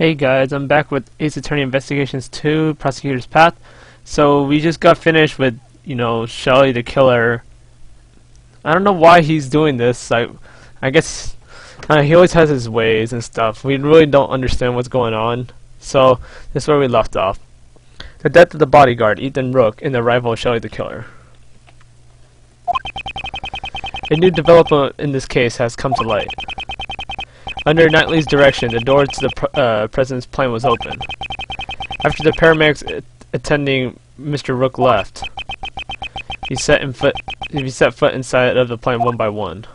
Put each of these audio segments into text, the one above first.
Hey guys, I'm back with Ace Attorney Investigations 2, Prosecutor's Path. So we just got finished with, Shelly the killer. I don't know why he's doing this. I guess he always has his ways and stuff. We really don't understand what's going on. So this is where we left off. The death of the bodyguard, Ethan Rook, and the arrival of Shelly the killer. A new development in this case has come to light. Under Knightley's direction, the door to the president's plane was open. After the paramedics attending Mr. Rook left, he set foot inside of the plane one by one.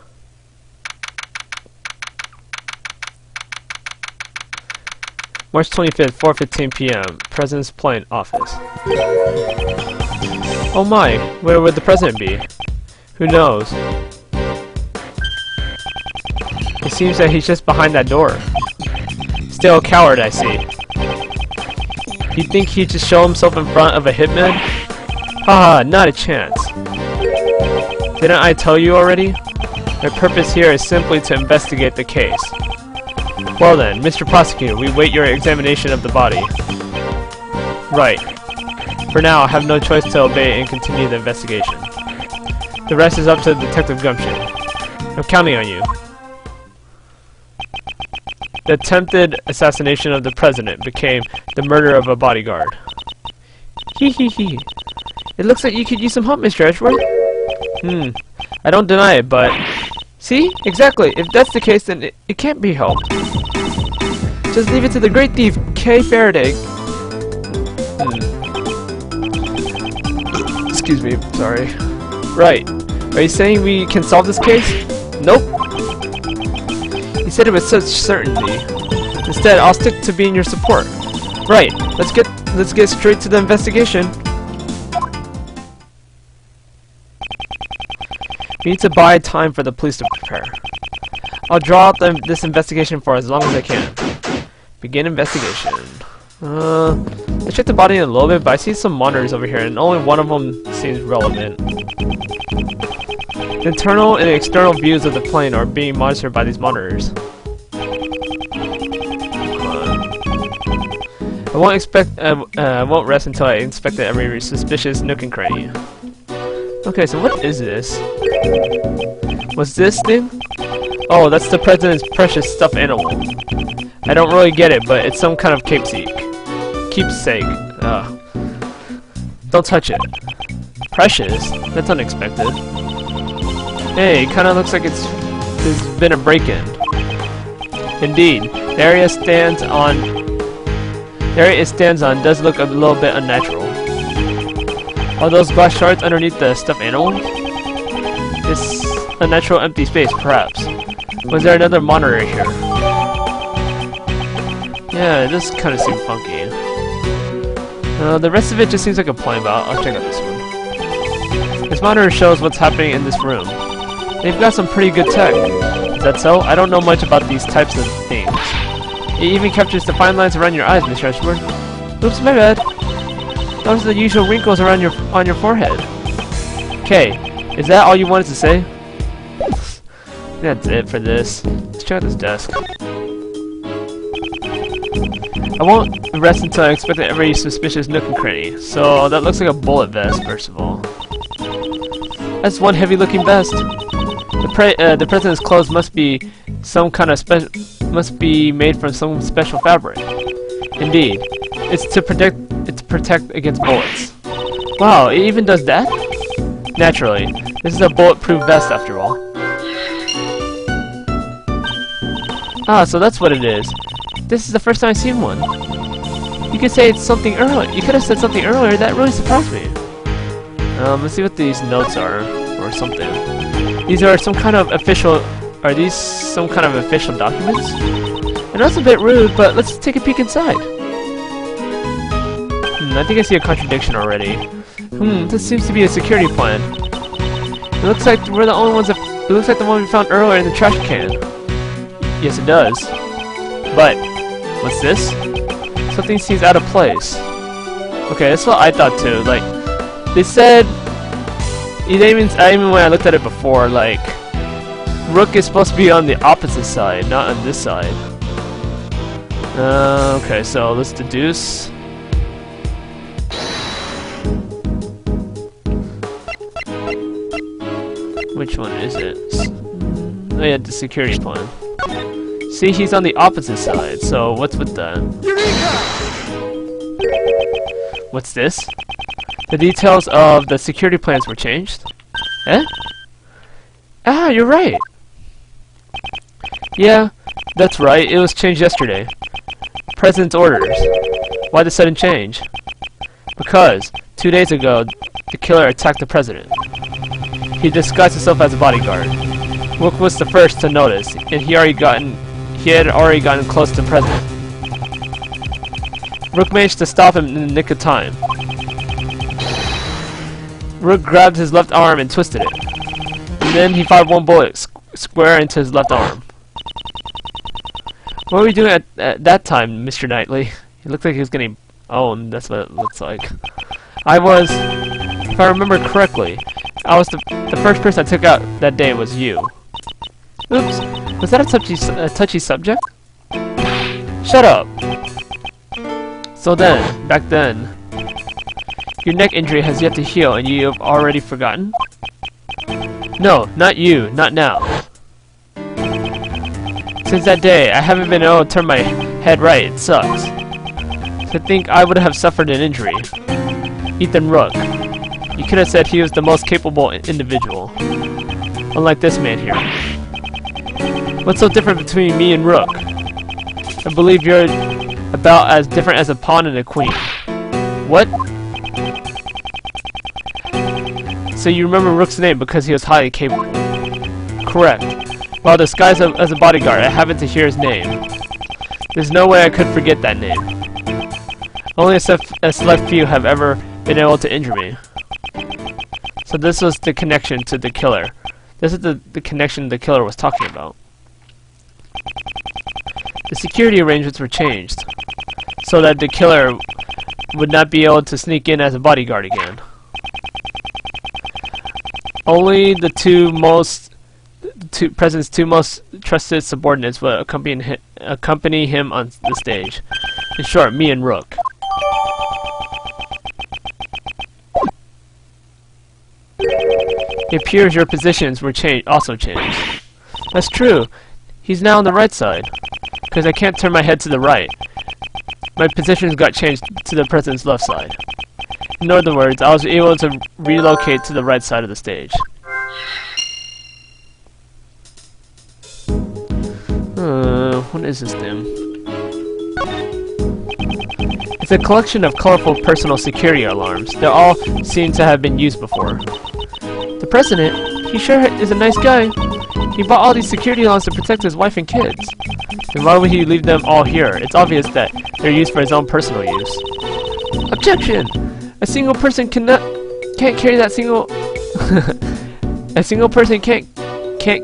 March 25th, 4:15 p.m. President's plane office. Oh my, where would the president be? Who knows? It seems that he's just behind that door. Still a coward, I see. You think he'd just show himself in front of a hitman? Haha, not a chance. Didn't I tell you already? My purpose here is simply to investigate the case. Well then, Mr. Prosecutor, we wait your examination of the body. Right. For now, I have no choice to obey and continue the investigation. The rest is up to Detective Gumption. I'm counting on you. The attempted assassination of the president became the murder of a bodyguard. Hee hee hee. It looks like you could use some help, Mr. Edgeworth. I don't deny it, but... See? Exactly. If that's the case, then it can't be helped. Just leave it to the great thief, Kay Faraday. Excuse me, sorry. Right. Are you saying we can solve this case? Nope. He said it with such certainty. Instead, I'll stick to being your support. Right. Let's get straight to the investigation. We need to buy time for the police to prepare. I'll draw out this investigation for as long as I can. Begin investigation. Let's check the body in a little bit, but I see some monitors over here, and only one of them seems relevant. The internal and external views of the plane are being monitored by these monitors. I won't rest until I inspect every suspicious nook and cranny. Okay, so what is this? What's this thing? Oh, that's the president's precious stuffed animal. I don't really get it, but it's some kind of keepsake. Don't touch it. Precious? That's unexpected. Hey, it kinda looks like there's been a break-in. Indeed, the area it stands on does look a little bit unnatural. Are those glass shards underneath the stuffed animal? This unnatural empty space, perhaps. Was there another monitor here? Yeah, it does kinda seem funky. The rest of it just seems like a plane, but I'll check out this one. This monitor shows what's happening in this room. They've got some pretty good tech. Is that so? I don't know much about these types of things. It even captures the fine lines around your eyes, Mr. Edgeworth. Oops, my bad. Those are the usual wrinkles around on your forehead. Okay, is that all you wanted to say? That's it for this. Let's check out this desk. I won't rest until I inspect every suspicious nook and cranny. So that looks like a bullet vest, first of all. That's one heavy-looking vest. The president's clothes must be made from some special fabric. Indeed, it's to protect against bullets. Wow, it even does that? Naturally, this is a bulletproof vest after all. Ah, so that's what it is. This is the first time I've seen one. You could say it's something earlier. You could have said something earlier. That really surprised me. Let's see what these notes are, or something. These are some kind of official. Are these some kind of official documents? I know it's a bit rude, but let's take a peek inside. I think I see a contradiction already. This seems to be a security plan. It looks like we're the only ones that. It looks like the one we found earlier in the trash can. Yes, it does. But what's this? Something seems out of place. Okay, that's what I thought too. Like, they said, even when I looked at it before, like, Rook is supposed to be on the opposite side, not on this side. Okay, so let's deduce. Which one is it? Oh yeah, the security plan. See, he's on the opposite side, so what's with that? What's this? The details of the security plans were changed? Eh? Ah, you're right! Yeah, that's right, it was changed yesterday. President's orders. Why the sudden change? Because 2 days ago, the killer attacked the president. He disguised himself as a bodyguard. Rook was the first to notice, and he had already gotten close to the president. Rook managed to stop him in the nick of time. Rook grabbed his left arm and twisted it. And then he fired one bullet square into his left arm. What were we doing at that time, Mr. Knightley? He looked like he was getting owned, that's what it looks like. If I remember correctly, I was the first person I took out that day was you. Oops, was that a touchy subject? Shut up! So then, back then, your neck injury has yet to heal and you have already forgotten? No, not you, not now. Since that day, I haven't been able to turn my head right, it sucks. To think I would have suffered an injury. Ethan Rook. You could have said he was the most capable individual. Unlike this man here. What's so different between me and Rook? I believe you're about as different as a pawn and a queen. What? So you remember Rook's name because he was highly capable. Correct. While disguised as a bodyguard, I happened to hear his name. There's no way I could forget that name. Only a select few have ever been able to injure me. So this was the connection to the killer. This is the connection the killer was talking about. The security arrangements were changed so that the killer would not be able to sneak in as a bodyguard again. Only the President's two most trusted subordinates would accompany him on the stage. In short, me and Rook. It appears your positions were also changed. That's true. He's now on the right side. Because I can't turn my head to the right. My positions got changed to the President's left side. In other words, I was able to relocate to the right side of the stage. What is this thing? It's a collection of colorful personal security alarms. They all seem to have been used before. The President? He sure is a nice guy. He bought all these security alarms to protect his wife and kids. Then why would he leave them all here? It's obvious that they're used for his own personal use. Objection! A single person can't carry that single... A single person can't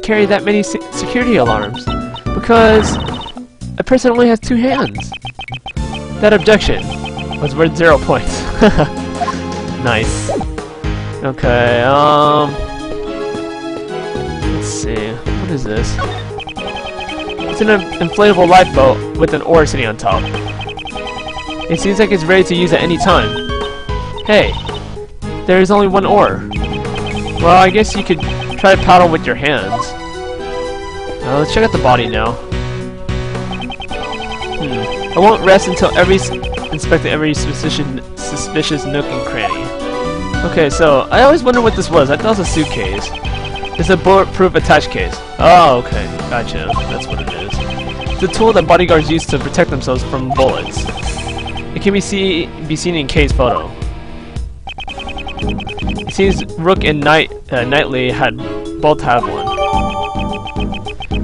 carry that many security alarms. Because a person only has 2 hands. That objection was worth 0 points. Nice. Okay, let's see. What is this? It's an inflatable lifeboat with an oar sitting on top. It seems like it's ready to use at any time. Hey, there is only 1 oar. Well, I guess you could try to paddle with your hands. Let's check out the body now. I won't rest until inspect every suspicious nook and cranny. Okay, so I always wondered what this was. I thought it was a suitcase. It's a bulletproof attach case. Oh, okay, gotcha. That's what it is. It's a tool that bodyguards use to protect themselves from bullets. It can be seen in Kay's photo. It seems Rook and Knightley both have one.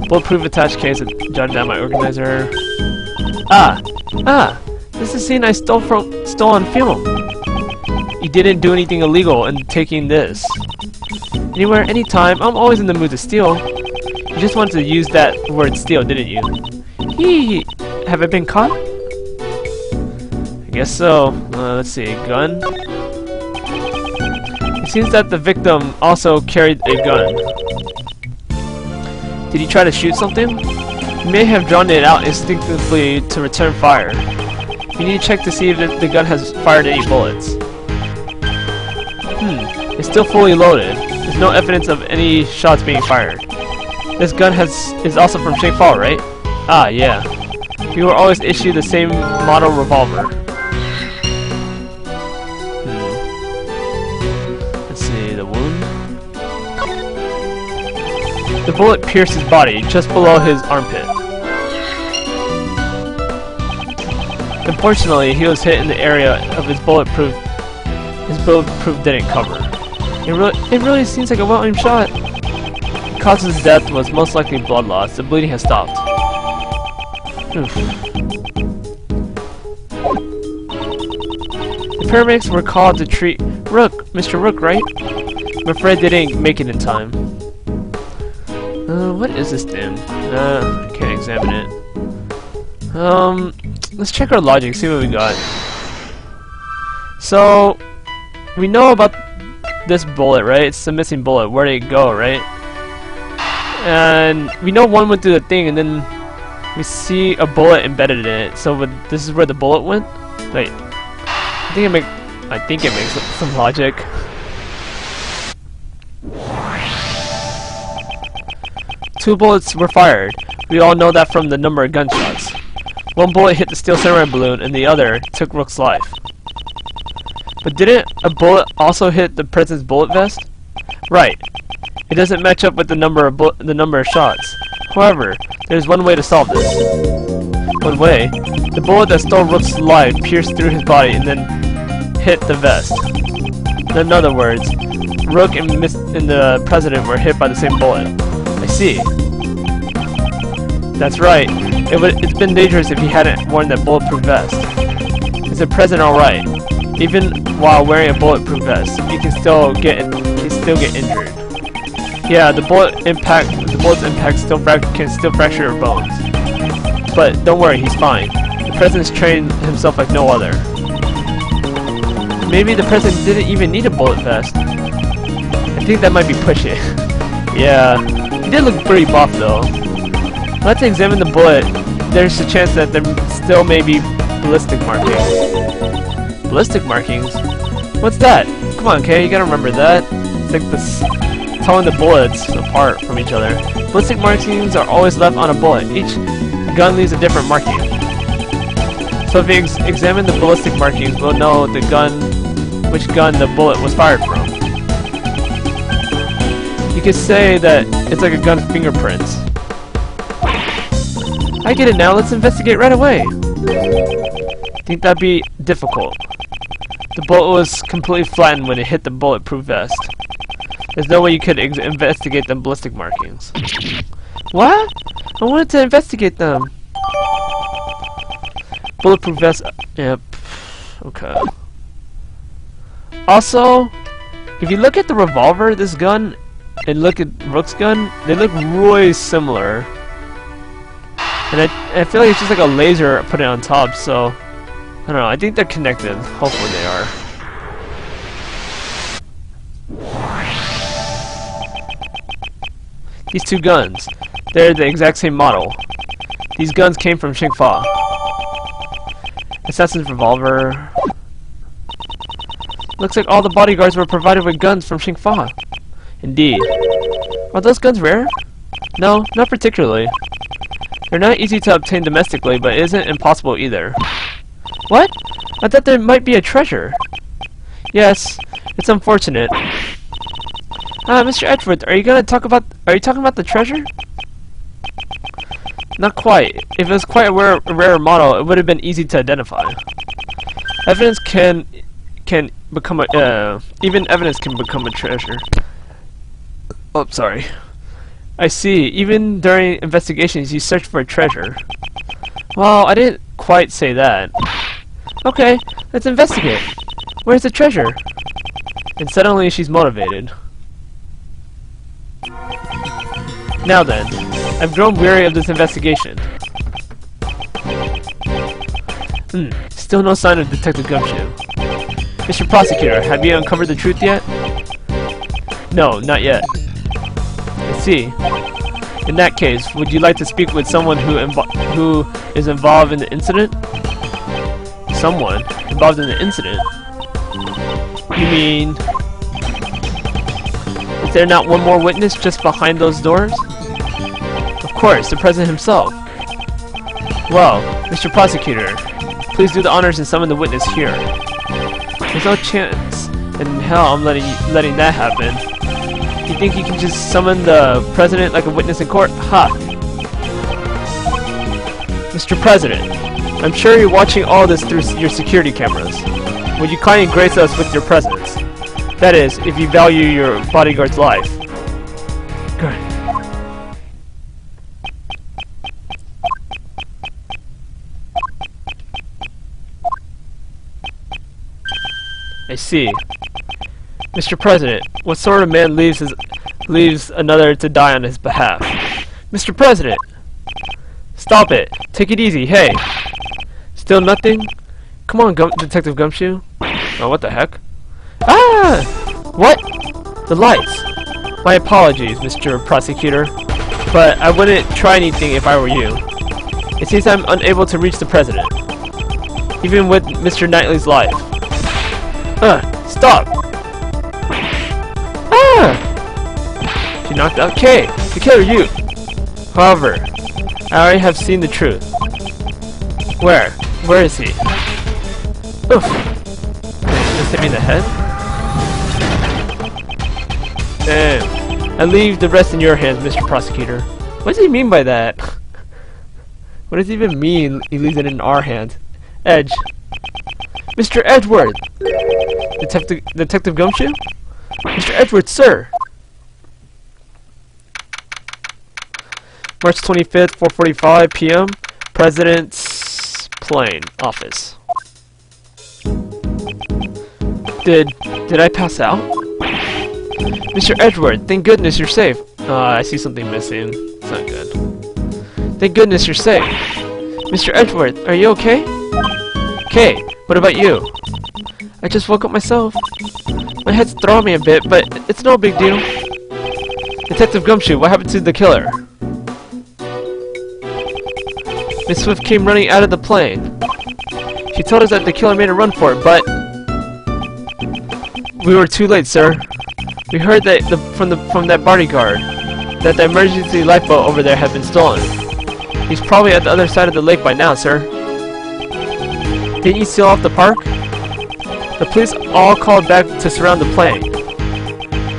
Bulletproof attached case, jotted down my organizer. This is a scene I stole on film. You didn't do anything illegal in taking this. Anywhere, anytime, I'm always in the mood to steal. You just wanted to use that word steal, didn't you? Hee! Have I been caught? I guess so. Let's see, gun? It seems that the victim also carried a gun. Did he try to shoot something? He may have drawn it out instinctively to return fire. You need to check to see if the gun has fired any bullets. It's still fully loaded. There's no evidence of any shots being fired. This gun is also from Shake-Fall, right? Ah, yeah. You were always issued the same model revolver. Let's see, the wound. The bullet pierced his body, just below his armpit. Unfortunately, he was hit in the area of his bulletproof didn't cover. It really seems like a well-aimed shot. The cause of his death was most likely blood loss. The bleeding has stopped. Oof. The paramedics were called to treat Rook, Mr. Rook, right? I'm afraid they didn't make it in time. What is this thing? I can't examine it. Let's check our logic, see what we got. So, we know about this bullet, right? It's the missing bullet. Where did it go, right? And we know one went through the thing, and then we see a bullet embedded in it. So this is where the bullet went? Wait. I think it makes some logic. Two bullets were fired. We all know that from the number of gunshots. One bullet hit the steel samurai balloon, and the other took Rook's life. But didn't a bullet also hit the president's bullet vest? Right. It doesn't match up with the number of shots. However, there's one way to solve this. One way? The bullet that stole Rook's life pierced through his body and then hit the vest. In other words, Rook and the president were hit by the same bullet. I see. That's right. It's been dangerous if he hadn't worn that bulletproof vest. Is the president alright? Even while wearing a bulletproof vest, he can still get injured. Yeah, the bullet's impact can still fracture your bones. But don't worry, he's fine. The president's trained himself like no other. Maybe the president didn't even need a bullet vest. I think that might be pushing. Yeah, he did look pretty buff though. Let's examine the bullet. There's a chance that there still may be ballistic markings. Ballistic markings? What's that? Come on, Kay, you gotta remember that. It's like this, telling the bullets apart from each other. Ballistic markings are always left on a bullet. Each gun leaves a different marking. So if we examine the ballistic markings, we'll know which gun the bullet was fired from. You could say that it's like a gun's fingerprints. I get it now, let's investigate right away. Think that'd be difficult. The bullet was completely flattened when it hit the bulletproof vest. There's no way you could investigate the ballistic markings. What? I wanted to investigate them. Bulletproof vest. Yep. Okay. Also, if you look at the revolver, this gun, and look at Rook's gun, they look really similar. And I feel like it's just like a laser put it on top, so I don't know, I think they're connected. Hopefully they are. These two guns, they're the exact same model. These guns came from Shing-Fa. Assassin's revolver. Looks like all the bodyguards were provided with guns from Shing-Fa. Indeed. Are those guns rare? No, not particularly. They're not easy to obtain domestically, but it isn't impossible either. What? I thought there might be a treasure. Yes, it's unfortunate. Mr. Edgeworth, are you talking about the treasure? Not quite. If it was quite a rare model, it would have been easy to identify. Evidence can become a even evidence can become a treasure. Oh, sorry. I see. Even during investigations, you search for a treasure. Well, I didn't quite say that. Okay, let's investigate. Where's the treasure? And suddenly she's motivated. Now then, I've grown weary of this investigation. Still no sign of Detective Gumshoe. Mr. Prosecutor, have you uncovered the truth yet? No, not yet. I see. In that case, would you like to speak with someone who is involved in the incident? Someone involved in the incident? You mean... Is there not one more witness just behind those doors? Of course, the President himself. Well, Mr. Prosecutor, please do the honors and summon the witness here. There's no chance in hell I'm letting that happen. You think you can just summon the President like a witness in court? Ha! Mr. President, I'm sure you're watching all this through your security cameras. Would you kindly grace us with your presence? That is, if you value your bodyguard's life. Good. I see. Mr. President, what sort of man leaves another to die on his behalf? Mr. President! Stop it! Take it easy, hey! Still nothing? Come on, Detective Gumshoe. Oh, what the heck? Ah! What? The lights. My apologies, Mr. Prosecutor, but I wouldn't try anything if I were you. It seems I'm unable to reach the President, even with Mr. Knightley's life. Stop! Ah! She knocked out Kay! The killer, you! However, I already have seen the truth. Where? Where is he? Oof! Just hit me in the head? Damn. I leave the rest in your hands, Mr. Prosecutor. What does he mean by that? What does he even mean he leaves it in our hands? Edge. Mr. Edward! Detective Gumshoe? Mr. Edward, sir! March 25th, 4:45 p.m. President's plane. Office. Did I pass out? Mr. Edward, thank goodness you're safe. I see something missing. It's not good. Thank goodness you're safe. Mr. Edward, are you okay? Okay, what about you? I just woke up myself. My head's throwing me a bit, but it's no big deal. Detective Gumshoe, what happened to the killer? Miss Swift came running out of the plane. She told us that the killer made a run for it, but... We were too late, sir. We heard that from that bodyguard that the emergency lifeboat over there had been stolen. He's probably at the other side of the lake by now, sir. Didn't you seal off the park? The police all called back to surround the plane.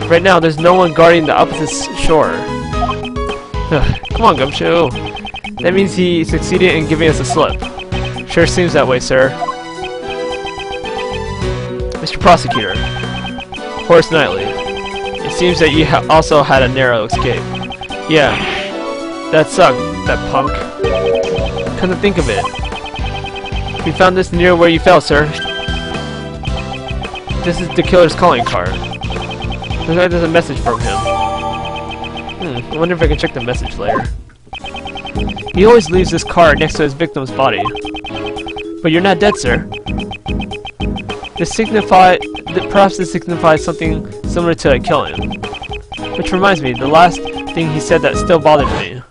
Right now, there's no one guarding the opposite shore. Come on, Gumshoe. That means he succeeded in giving us a slip. Sure seems that way, sir. Mr. Prosecutor. Horace Knightley. It seems that you also had a narrow escape. Yeah. That sucked, that punk. Come to think of it. We found this near where you fell, sir. This is the killer's calling card. Looks like there's a message from him. I wonder if I can check the message later. He always leaves this card next to his victim's body. But you're not dead, sir. Perhaps this signifies something similar to a killing. Which reminds me, the last thing he said that still bothered me.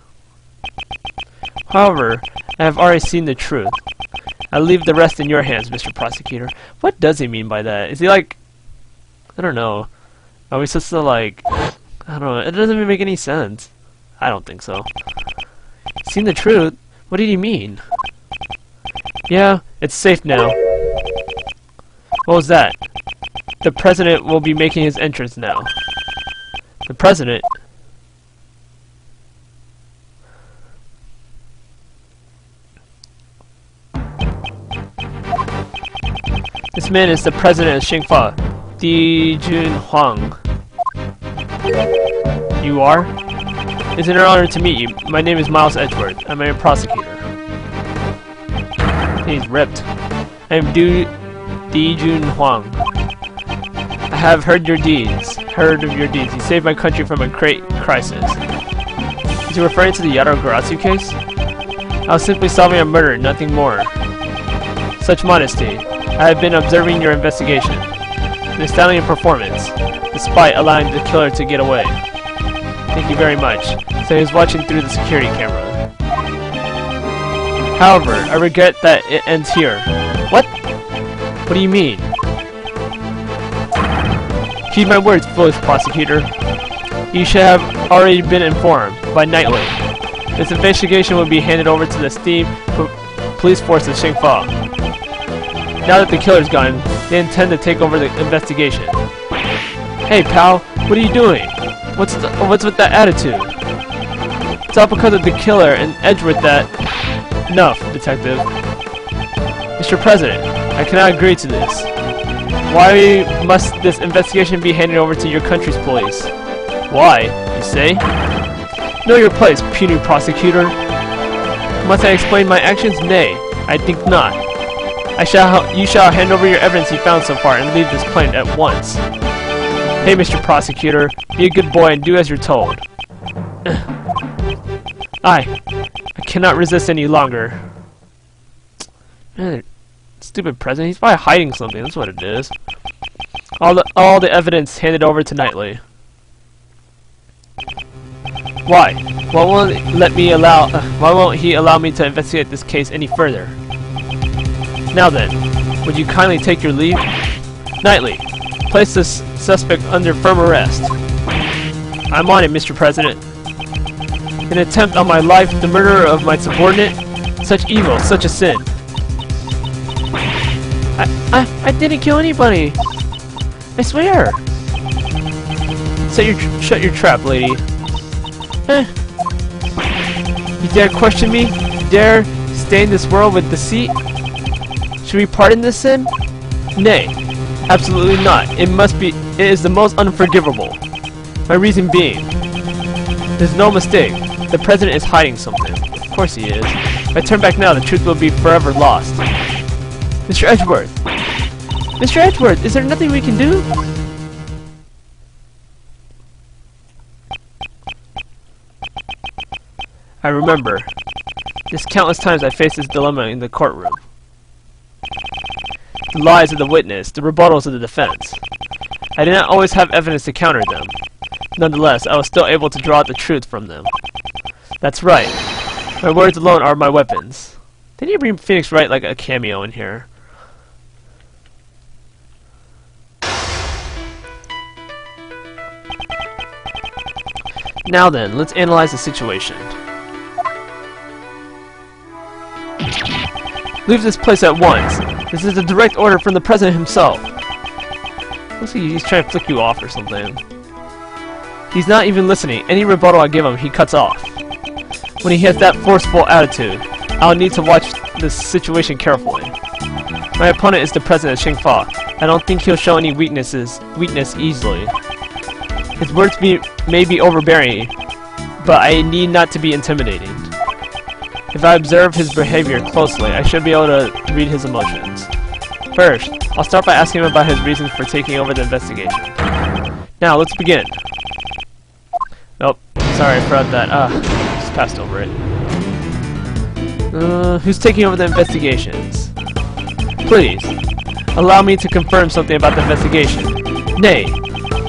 However, I have already seen the truth. I leave the rest in your hands, Mr. Prosecutor. What does he mean by that? Is he like... I don't know. Are we supposed to like... I don't know. It doesn't even make any sense. I don't think so. Seen the truth? What did he mean? Yeah, it's safe now. What was that? The President will be making his entrance now. The President? This man is the President of Xingfa, Di Jun Huang. You are? It's an honor to meet you. My name is Miles Edgeworth. I'm a prosecutor. He's ripped. I am Di Jun Huang. I have heard of your deeds. You saved my country from a great crisis. Is he referring to the Yaro Garatsu case? I was simply solving a murder, nothing more. Such modesty. I have been observing your investigation. An astounding performance, despite allowing the killer to get away. Thank you very much. So he was watching through the security camera. However, I regret that it ends here. What? What do you mean? Heed my words, foolish prosecutor. You should have already been informed by Knightley. This investigation will be handed over to the esteemed police force of Xingfa. Now that the killer's gone, they intend to take over the investigation. Hey pal, what are you doing? What's with that attitude? It's all because of the killer and Edgeworth that... Enough, detective. Mr. President, I cannot agree to this. Why must this investigation be handed over to your country's police? Why, you say? Know your place, puny prosecutor. Must I explain my actions? Nay, I think not. You shall hand over your evidence you found so far and leave this planet at once. Hey, Mr. Prosecutor, be a good boy and do as you're told. I cannot resist any longer. Man, stupid president. He's probably hiding something. That's what it is. All the evidence handed over to Knightley. Why? Why won't he allow me to investigate this case any further? Now then, would you kindly take your leave? Knightley, place this suspect under firm arrest. I'm on it, Mr. President. An attempt on my life, the murder of my subordinate? Such evil, such a sin. I didn't kill anybody. I swear. Shut your trap, lady. You dare question me? You dare stain this world with deceit? Should we pardon this sin? Nay, absolutely not. It is the most unforgivable. My reason being, there's no mistake. The president is hiding something. Of course he is. If I turn back now, the truth will be forever lost. Mr. Edgeworth! Mr. Edgeworth, is there nothing we can do? I remember. Just countless times I faced this dilemma in the courtroom. The lies of the witness, the rebuttals of the defense. I did not always have evidence to counter them. Nonetheless, I was still able to draw out the truth from them. That's right. My words alone are my weapons. Didn't you bring Phoenix Wright like a cameo in here? Now then, let's analyze the situation. Leave this place at once. This is a direct order from the president himself. Looks like he's trying to flick you off or something. He's not even listening. Any rebuttal I give him, he cuts off. When he has that forceful attitude, I'll need to watch this situation carefully. My opponent is the president of Xingfa. I don't think he'll show any weakness easily. His words may be overbearing, but I need not to be intimidating. If I observe his behavior closely, I should be able to read his emotions. First, I'll start by asking him about his reasons for taking over the investigation. Now, let's begin. Oh, sorry, I forgot that. Just passed over it. Who's taking over the investigations? Please, allow me to confirm something about the investigation. Nay,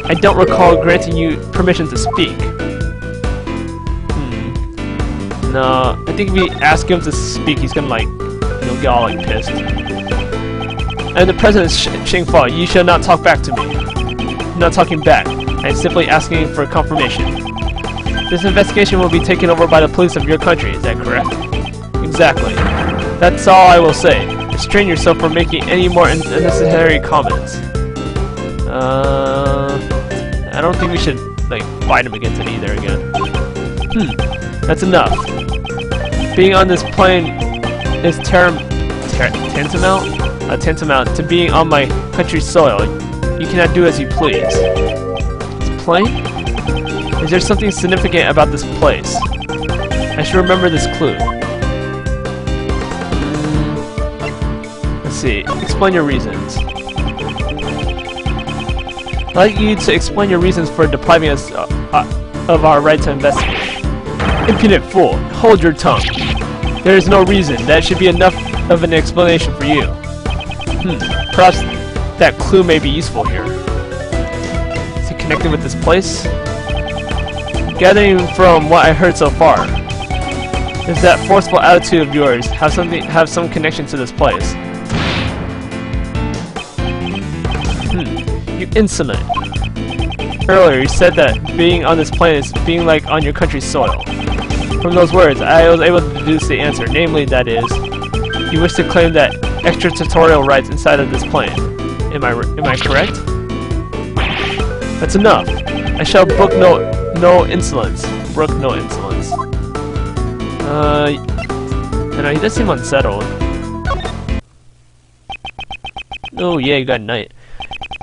I don't recall granting you permission to speak. No, I think if we ask him to speak, he's gonna get all pissed. And the president of Xingfa, you shall not talk back to me. I'm not talking back. I'm simply asking for confirmation. This investigation will be taken over by the police of your country, is that correct? Exactly. That's all I will say. Restrain yourself from making any more unnecessary comments. I don't think we should, fight him against it either again. That's enough. Being on this plane is tantamount to being on my country's soil. You cannot do as you please. This plane? Is there something significant about this place? I should remember this clue. Let's see. Explain your reasons. I'd like you to explain your reasons for depriving us of our right to investigate. Impudent fool! Hold your tongue. There is no reason. That should be enough of an explanation for you. Perhaps that clue may be useful here. Is it connected with this place? Gathering from what I heard so far, is that forceful attitude of yours have some connection to this place. You insolent. Earlier you said that being on this planet is being like on your country's soil. From those words, I was able to deduce the answer, namely that is, you wish to claim that extraterritorial rights inside of this plane. Am I correct? That's enough. I shall brook no insolence. Brook no insolence. You know, he does seem unsettled. Oh yeah, you got a knight.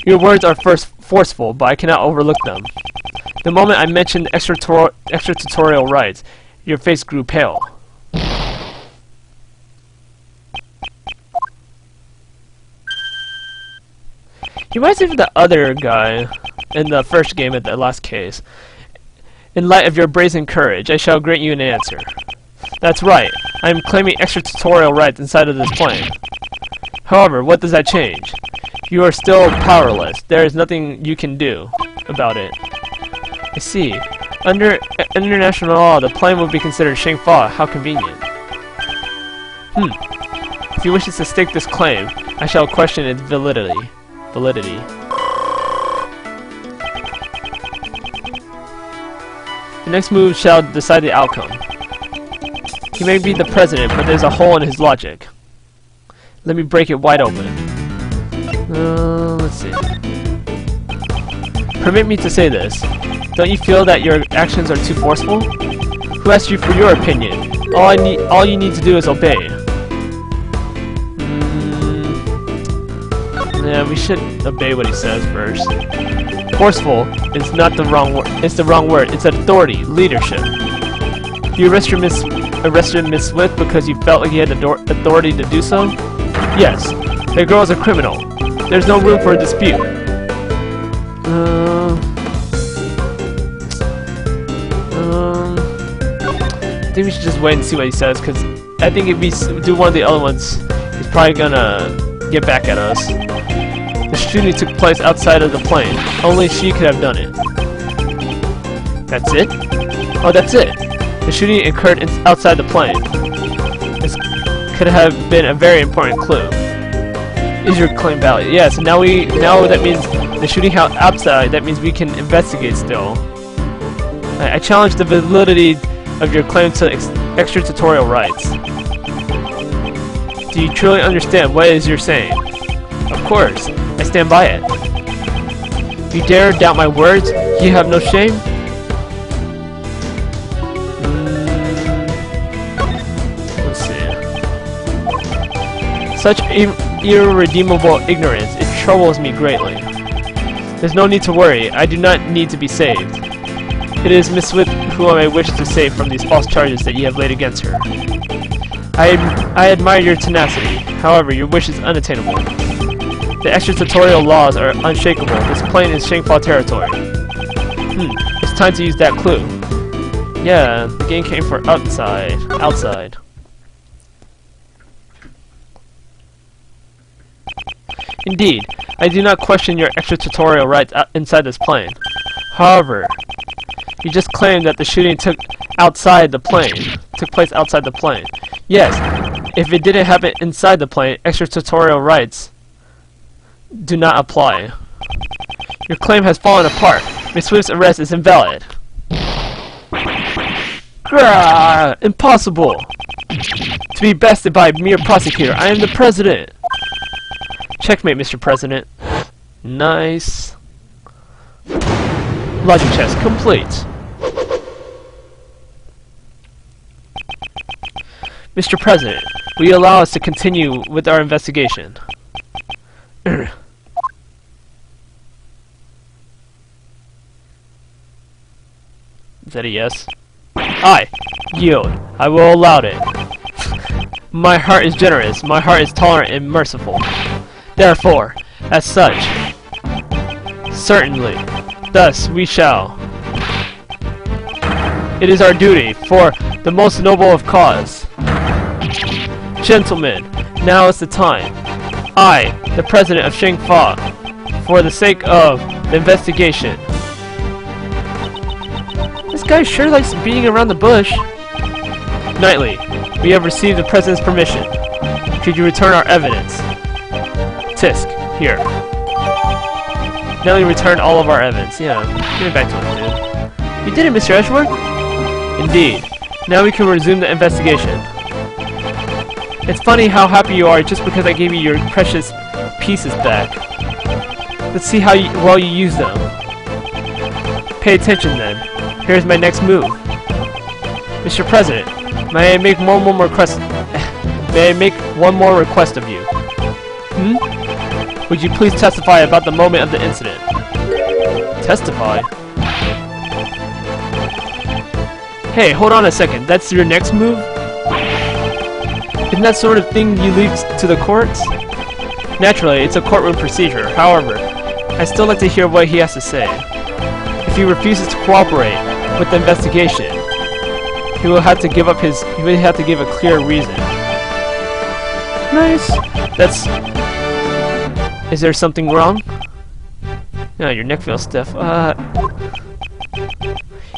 Your words are forceful, but I cannot overlook them. The moment I mentioned extraterritorial rights, your face grew pale. He reminds me of the other guy in the first game at the last case. In light of your brazen courage, I shall grant you an answer. That's right. I am claiming extraterritorial rights inside of this plane. However, what does that change? You are still powerless. There is nothing you can do about it. I see. Under international law, the plane would be considered Shangfa. How convenient. If he wishes to stake this claim, I shall question its validity. The next move shall decide the outcome. He may be the president, but there's a hole in his logic. Let me break it wide open. Let's see. Permit me to say this. Don't you feel that your actions are too forceful? Who asked you for your opinion? All you need to do is obey. Yeah, we should obey what he says first. Forceful is not the wrong word. It's the wrong word. It's authority, leadership. You arrested Miss Swift because you felt like you had the authority to do so? Yes. The girl is a criminal. There's no room for a dispute. I think we should just wait and see what he says, because I think if we do one of the other ones, he's probably gonna get back at us. The shooting took place outside of the plane. Only she could have done it. That's it? Oh, that's it. The shooting occurred outside the plane. This could have been a very important clue. Is your claim valid? Yes. So now that means the shooting outside. That means we can investigate still. I challenge the validity of your claim to extraterritorial rights. Do you truly understand what it is you're saying? Of course. I stand by it. You dare doubt my words? You have no shame? Let's see. Such irredeemable ignorance, it troubles me greatly. There's no need to worry. I do not need to be saved. It is Miss Swift whom I wish to save from these false charges that you have laid against her. I admire your tenacity. However, your wish is unattainable. The extraterritorial laws are unshakable. This plane is Shangfa territory. It's time to use that clue. Yeah, the game came for outside. Indeed, I do not question your extraterritorial rights inside this plane. However, you just claimed that the shooting took place outside the plane. Yes, if it didn't happen inside the plane, extraterritorial rights do not apply. Your claim has fallen apart. Miss Swift's arrest is invalid. Grah! Impossible! To be bested by a mere prosecutor. I am the president! Checkmate, Mr. President. Nice. Logic test complete. Mr. President, will you allow us to continue with our investigation? Is that a yes? Aye. Yield. I will allow it. My heart is generous. My heart is tolerant and merciful. Therefore, as such, certainly, thus we shall. It is our duty for the most noble of cause. Gentlemen, now is the time. I, the President of Shangfa, for the sake of the investigation. This guy sure likes beating around the bush. Knightley, we have received the President's permission. Could you return our evidence? Tisk, here. Knightley returned all of our evidence. Yeah, give it back to him, dude. You did it, Mr. Edgeworth? Indeed. Now we can resume the investigation. It's funny how happy you are just because I gave you your precious pieces back. Let's see how well you use them. Pay attention then. Here's my next move. Mr. President, may I make one more request? May I make one more request of you? Would you please testify about the moment of the incident? Testify? Hey, hold on a second. That's your next move? Isn't that sort of thing you leave to the courts? Naturally, it's a courtroom procedure. However, I still like to hear what he has to say. If he refuses to cooperate with the investigation, he will have to give a clear reason. Nice. Is there something wrong? No, your neck feels stiff.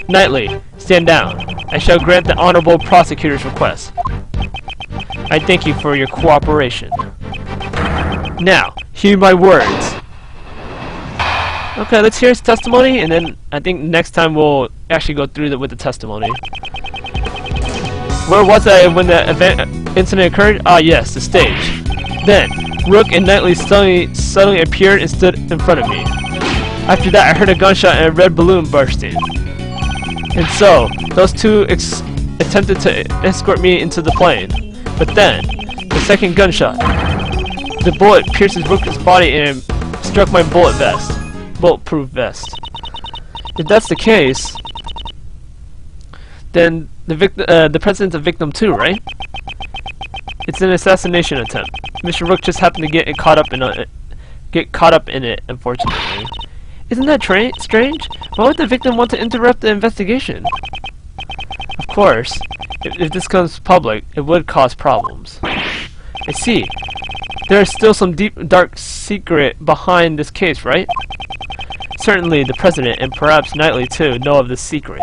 Knightley, stand down. I shall grant the Honorable Prosecutor's request. I thank you for your cooperation. Now, hear my words. Okay, let's hear his testimony, and then I think next time we'll actually go through with the testimony. Where was I when the incident occurred? Ah, yes, the stage. Then, Rook and Knightley suddenly appeared and stood in front of me. After that, I heard a gunshot and a red balloon bursting. And so, those two attempted to escort me into the plane. But then, the second gunshot. The bullet pierces Rook's body and struck my bulletproof vest. If that's the case, then the president's a victim too, right? It's an assassination attempt. Mr. Rook just happened to get caught up in it, unfortunately. Isn't that strange? Why would the victim want to interrupt the investigation? Of course, if this comes public, it would cause problems. I see. There is still some deep, dark secret behind this case, right? Certainly the President, and perhaps Knightley too, know of this secret.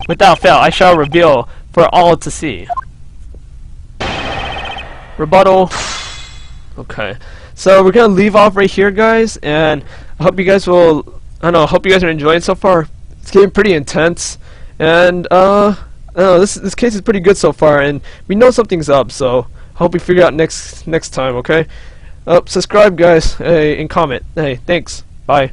Without fail, I shall reveal for all to see. Rebuttal. Okay. So we're gonna leave off right here, guys, and I hope you guys hope you guys are enjoying so far. It's getting pretty intense, and this case is pretty good so far, and we know something's up, so I hope we figure out next time, okay? Subscribe, guys, hey, and comment. Hey, thanks. Bye.